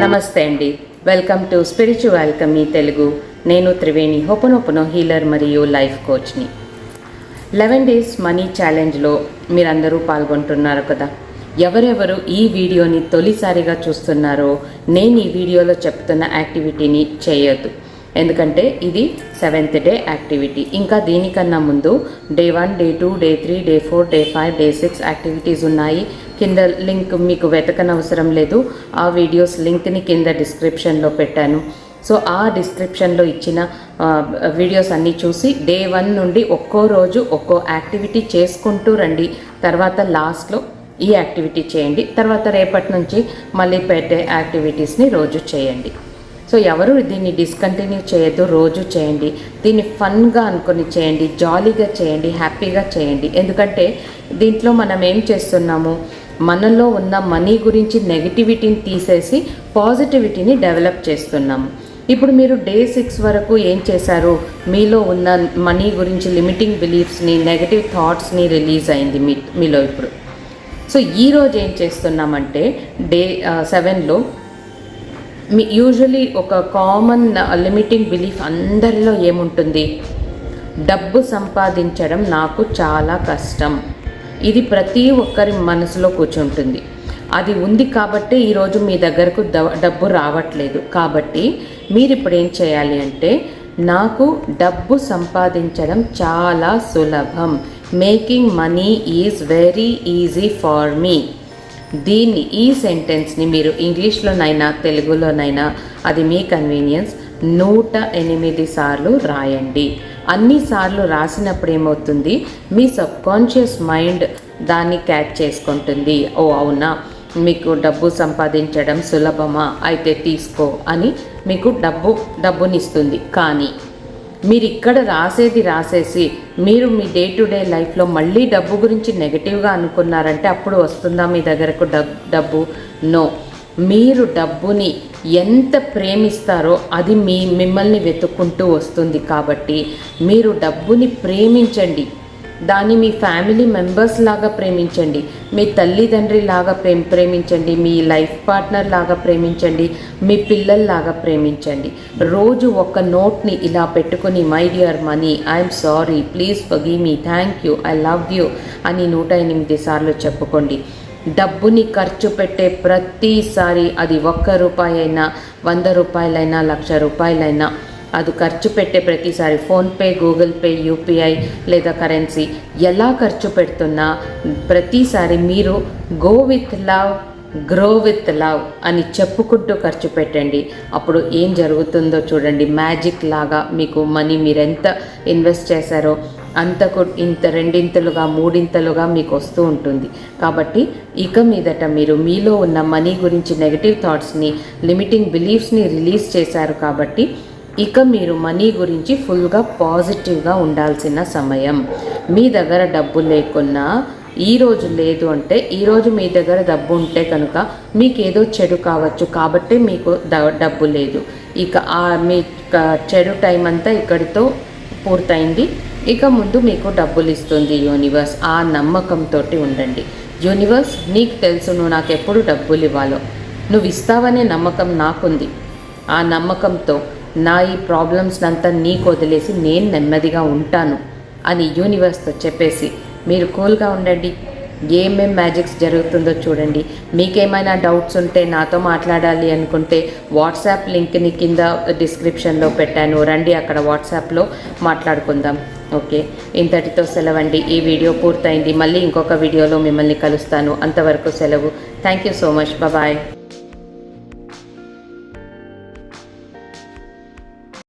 నమస్తే అండి. Welcome to spiritual alchemy Telugu. నేను త్రివేణి, హోపనోపనో హీలర్ మరియు లైఫ్ కోచ్ని. 11 డేస్ మనీ ఛాలెంజ్లో మీరందరూ పాల్గొంటున్నారు కదా. ఎవరెవరు ఈ వీడియోని తొలిసారిగా చూస్తున్నారో నేను ఈ వీడియోలో చెప్తున్న యాక్టివిటీని చేయొద్దు. ఎందుకంటే ఇది 7th డే యాక్టివిటీ. ఇంకా దీనికన్నా ముందు day 1, day 2, day 3, day 4, day 5, day 6 activities ఉన్నాయి. కింద లింక్ మీకు వెతకనవసరం లేదు. ఆ వీడియోస్ లింక్ని కింద డిస్క్రిప్షన్లో పెట్టాను. సో ఆ డిస్క్రిప్షన్లో ఇచ్చిన వీడియోస్ అన్నీ చూసి డే 1 నుండి ఒక్కో రోజు ఒక్కో యాక్టివిటీ చేసుకుంటూ రండి. తర్వాత లాస్ట్లో ఈ యాక్టివిటీ చేయండి. తర్వాత రేపటి నుంచి మళ్ళీ పెట్టే యాక్టివిటీస్ని రోజు చేయండి. సో ఎవరు దీన్ని డిస్కంటిన్యూ చేయొద్దు, రోజు చేయండి. దీన్ని ఫన్గా అనుకొని చేయండి, జాలీగా చేయండి, హ్యాపీగా చేయండి. ఎందుకంటే దీంట్లో మనం ఏం చేస్తున్నాము, మనలో ఉన్న మనీ గురించి నెగిటివిటీని తీసేసి పాజిటివిటీని డెవలప్ చేస్తున్నాము. ఇప్పుడు మీరు డే 6 వరకు ఏం చేశారు, మీలో ఉన్న మనీ గురించి లిమిటింగ్ బిలీఫ్స్ని, నెగటివ్ థాట్స్ని రిలీజ్ అయింది మీలో ఇప్పుడు. సో ఈరోజు ఏం చేస్తున్నామంటే డే 7లో యూజువలీ ఒక కామన్ లిమిటింగ్ బిలీఫ్ అందరిలో ఏముంటుంది, డబ్బు సంపాదించడం నాకు చాలా కష్టం. ఇది ప్రతి ఒక్కరి మనసులో కూర్చుంటుంది. అది ఉంది కాబట్టి ఈరోజు మీ దగ్గరకు డబ్బు రావట్లేదు. కాబట్టి మీరు ఇప్పుడు ఏం చేయాలి అంటే, నాకు డబ్బు సంపాదించడం చాలా సులభం, making money is very easy for me. ఈ సెంటెన్స్ని మీరు ఇంగ్లీష్లోనైనా తెలుగులోనైనా అది మీ కన్వీనియన్స్ 108 సార్లు రాయండి. అన్నిసార్లు రాసినప్పుడు ఏమవుతుంది, మీ సబ్కాన్షియస్ మైండ్ దాన్ని క్యాచ్ చేసుకుంటుంది. ఓ అవునా, మీకు డబ్బు సంపాదించడం సులభమా, అయితే తీసుకో అని మీకు డబ్బునిస్తుంది. కానీ మీరు ఇక్కడ రాసేసి మీరు మీ డే టు డే లైఫ్లో మళ్ళీ డబ్బు గురించి నెగటివ్గా అనుకున్నారంటే అప్పుడు వస్తుందా మీ దగ్గరకు డబ్బు? నో. మీరు డబ్బుని ఎంత ప్రేమిస్తారో అది మిమ్మల్ని వెతుక్కుంటూ వస్తుంది. కాబట్టి మీరు డబ్బుని ప్రేమించండి. దాన్ని మీ ఫ్యామిలీ మెంబర్స్ లాగా ప్రేమించండి, మీ తల్లిదండ్రి లాగా ప్రేమించండి, మీ లైఫ్ పార్ట్నర్ లాగా ప్రేమించండి, మీ పిల్లల్లాగా ప్రేమించండి. రోజు ఒక నోట్ని ఇలా పెట్టుకుని my dear money, I'm sorry, please forgive me, thank you, I love you అని 108 సార్లు చెప్పుకోండి. డబ్బుని ఖర్చు పెట్టే ప్రతిసారి అది 1 రూపాయి అయినా, 100 రూపాయలైనా, 1,00,000 రూపాయలైనా, అది ఖర్చు పెట్టే ప్రతిసారి ఫోన్పే, గూగుల్ పే, యూపీఐ లేదా కరెన్సీ ఎలా ఖర్చు పెడుతున్నా ప్రతిసారి మీరు go with love, grow with love అని చెప్పుకుంటూ ఖర్చు పెట్టండి. అప్పుడు ఏం జరుగుతుందో చూడండి. మ్యాజిక్ లాగా మీకు మనీ మీరెంత ఇన్వెస్ట్ చేశారో అంతకు ఇంత 2ఇంతలుగా 3ఇంతలుగా మీకు వస్తూ ఉంటుంది. కాబట్టి ఇక మీదట మీరు మీలో ఉన్న మనీ గురించి నెగటివ్ థాట్స్ని, లిమిటింగ్ బిలీఫ్స్ని రిలీజ్ చేశారు. కాబట్టి ఇక మీరు మనీ గురించి ఫుల్గా పాజిటివ్గా ఉండాల్సిన సమయం. మీ దగ్గర డబ్బు లేకున్నా ఈరోజు లేదు అంటే, ఈరోజు మీ దగ్గర డబ్బు ఉంటే కనుక మీకేదో చెడు కావచ్చు, కాబట్టి మీకు డబ్బు లేదు. ఇక మీ చెడు టైం అంతా ఇక్కడితో పూర్తయింది. ఇక ముందు మీకు డబ్బులు ఇస్తుంది యూనివర్స్. ఆ నమ్మకంతో ఉండండి. యూనివర్స్, నీకు తెలుసు నువ్వు నాకు ఎప్పుడు డబ్బులు ఇవ్వాలో, నువ్వు ఇస్తావనే నమ్మకం నాకుంది. ఆ నమ్మకంతో నా ఈ ప్రాబ్లమ్స్ అంతా నీకు వదిలేసి నేను నెమ్మదిగా ఉంటాను అని యూనివర్స్తో చెప్పేసి మీరు కూల్గా ఉండండి. ఏమేం మ్యాజిక్స్ జరుగుతుందో చూడండి. మీకేమైనా డౌట్స్ ఉంటే, నాతో మాట్లాడాలి అనుకుంటే వాట్సాప్ లింక్ని కింద డిస్క్రిప్షన్లో పెట్టాను, రండి, అక్కడ వాట్సాప్లో మాట్లాడుకుందాం. ఓకే, ఇంతటితో సెలవండి. ఈ వీడియో పూర్తయింది. మళ్ళీ ఇంకొక వీడియోలో మిమ్మల్ని కలుస్తాను. అంతవరకు సెలవు. Thank you so much. Bye.